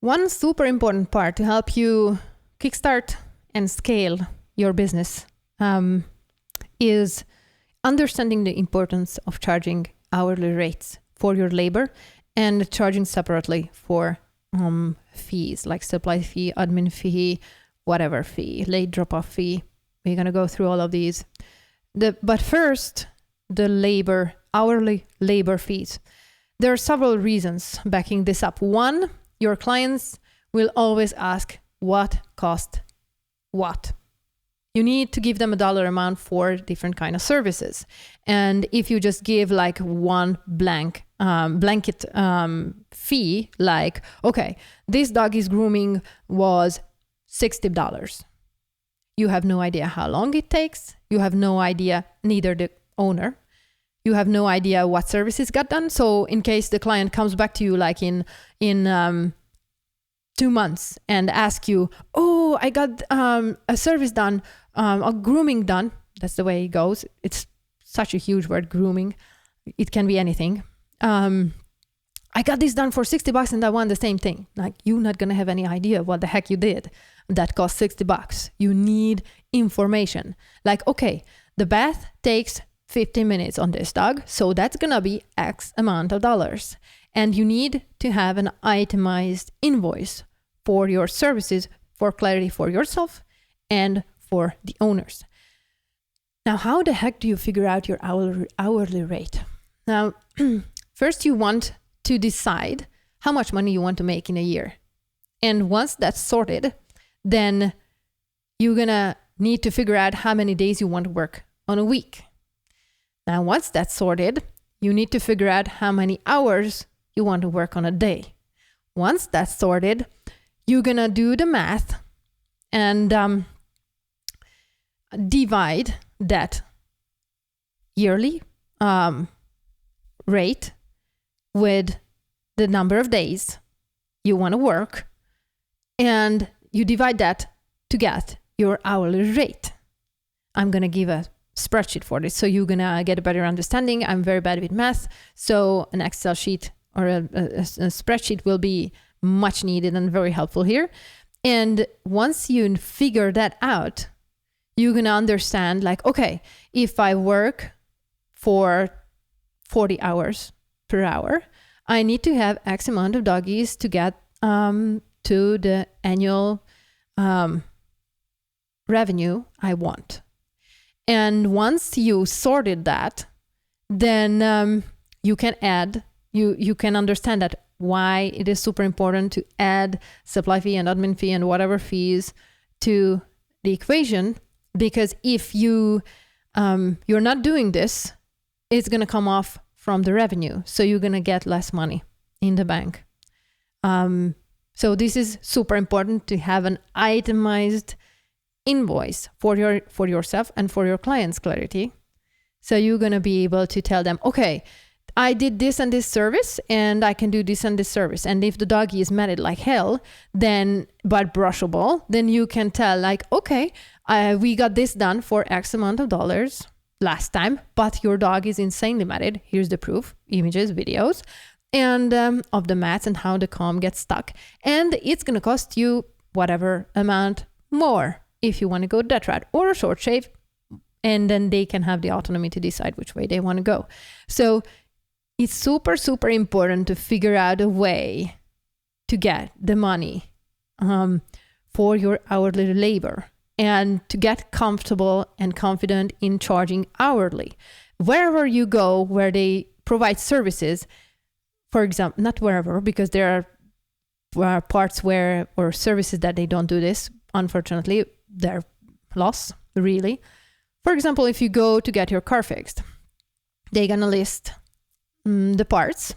One super important part to help you kickstart and scale your business is understanding the importance of charging hourly rates for your labor and charging separately for fees like supply fee, admin fee, whatever fee, late drop-off fee. We're going to go through all of these. But first, the hourly labor fees. There are several reasons backing this up. One, your clients will always ask what cost what. You need to give them a dollar amount for different kind of services. And if you just give like one blanket fee, like, okay, this doggy's grooming was $60. You have no idea how long it takes. You have no idea, neither the owner. You have no idea what services got done. So in case the client comes back to you like in 2 months and ask you, oh, I got a service done, a grooming done. That's the way it goes. It's such a huge word, grooming. It can be anything. I got this done for $60 and I want the same thing. Like, you're not going to have any idea what the heck you did that cost $60. You need information. Like, okay, the bath takes 15 minutes on this dog, so that's going to be X amount of dollars. And you need to have an itemized invoice for your services for clarity for yourself and for the owners. Now, how the heck do you figure out your hourly rate? Now, first you want to decide how much money you want to make in a year. And once that's sorted, then you're gonna need to figure out how many days you want to work on a week. Now, once that's sorted, you need to figure out how many hours you want to work on a day. Once that's sorted, you're gonna do the math and divide that yearly rate with the number of days you want to work, and you divide that to get your hourly rate. I'm going to give a spreadsheet for this, so you're going to get a better understanding. I'm very bad with math, so an Excel sheet or a spreadsheet will be much needed and very helpful here. And once you figure that out, you're going to understand, like, okay, if I work for 40 hours per hour, I need to have X amount of doggies to get to the annual revenue I want. And once you sorted that, then you can add, you can understand that why it is super important to add supply fee and admin fee and whatever fees to the equation. Because if you're not doing this, it's going to come off from the revenue. So you're going to get less money in the bank. So this is super important to have an itemized invoice for yourself and for your clients' clarity. So you're going to be able to tell them, okay, I did this and this service, and I can do this and this service. And if the doggy is matted like hell, then, but brushable, then you can tell, like, okay, we got this done for X amount of dollars last time, but your dog is insanely matted. Here's the proof, images, videos, and of the mats and how the comb gets stuck. And it's going to cost you whatever amount more if you want to go that route, or a short shave, and then they can have the autonomy to decide which way they want to go. So it's super, super important to figure out a way to get the money for your hourly labor and to get comfortable and confident in charging hourly. Wherever you go where they provide services, for example, not wherever, because there are parts where, or services that they don't do this, unfortunately, they're lost, really. For example, if you go to get your car fixed, they're going to list the parts.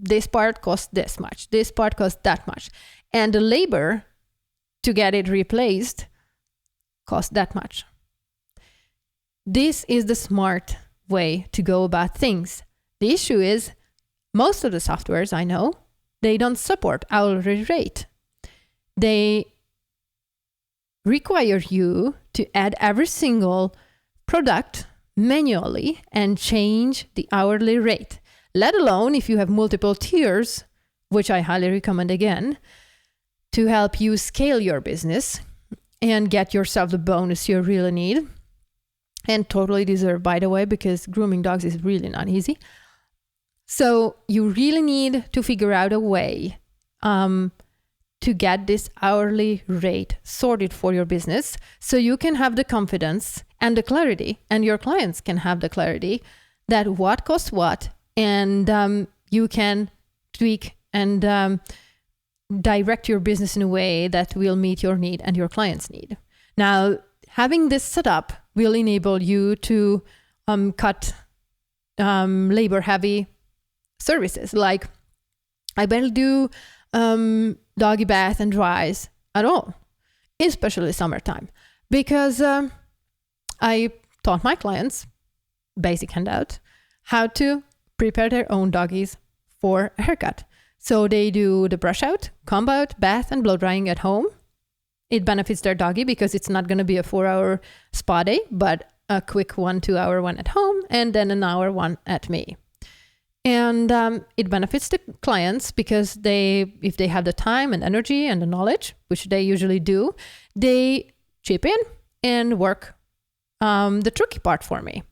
This part costs this much. This part costs that much. And the labor to get it replaced costs that much. This is the smart way to go about things. The issue is most of the softwares I know, they don't support hourly rate. They require you to add every single product manually and change the hourly rate. Let alone if you have multiple tiers, which I highly recommend again, to help you scale your business and get yourself the bonus you really need and totally deserve, by the way, because grooming dogs is really not easy. So you really need to figure out a way to get this hourly rate sorted for your business so you can have the confidence and the clarity, and your clients can have the clarity that what costs what, and you can tweak and direct your business in a way that will meet your need and your clients' need. Now, having this set up will enable you to cut labor-heavy services. Like, I barely do doggy bath and dries at all, especially summertime, because I taught my clients, basic handout, how to prepare their own doggies for a haircut. So they do the brush out, comb out, bath, and blow drying at home. It benefits their doggy because it's not going to be a 4-hour spa day, but a quick 1-2 hour one at home, and then an hour one at me. And it benefits the clients because if they have the time and energy and the knowledge, which they usually do, they chip in and work the tricky part for me.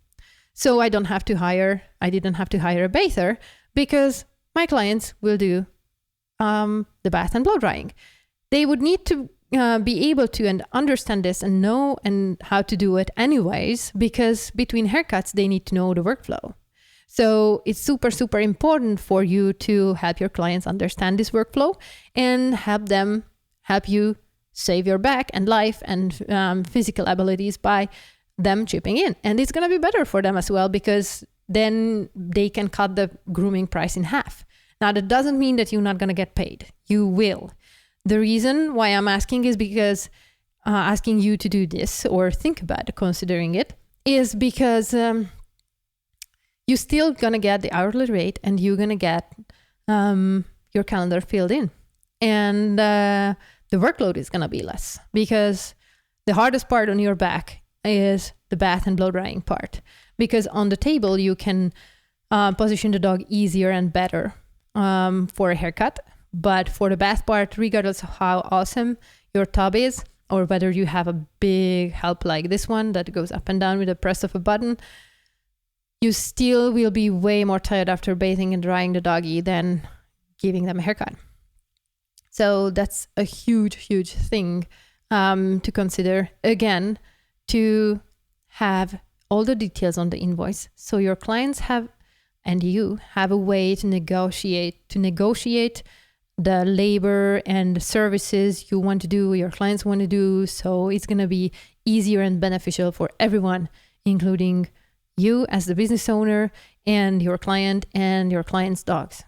So I didn't have to hire a bather because my clients will do the bath and blow drying. They would need to be able to and understand this and know and how to do it anyways, because between haircuts, they need to know the workflow. So it's super, super important for you to help your clients understand this workflow and help you save your back and life and physical abilities by them chipping in. And it's going to be better for them as well, because then they can cut the grooming price in half. Now, that doesn't mean that you're not going to get paid. You will. The reason why I'm asking is because asking you to do this or think about considering it is because you're still going to get the hourly rate and you're going to get your calendar filled in. And the workload is going to be less, because the hardest part on your back is the bath and blow drying part. Because on the table, you can position the dog easier and better for a haircut. But for the bath part, regardless of how awesome your tub is, or whether you have a big help like this one that goes up and down with the press of a button, you still will be way more tired after bathing and drying the doggy than giving them a haircut. So that's a huge, huge thing to consider. Again, to have all the details on the invoice, so your clients have, and you have a way to negotiate the labor and services you want to do, your clients want to do. So it's going to be easier and beneficial for everyone, including you as the business owner and your client and your client's dogs.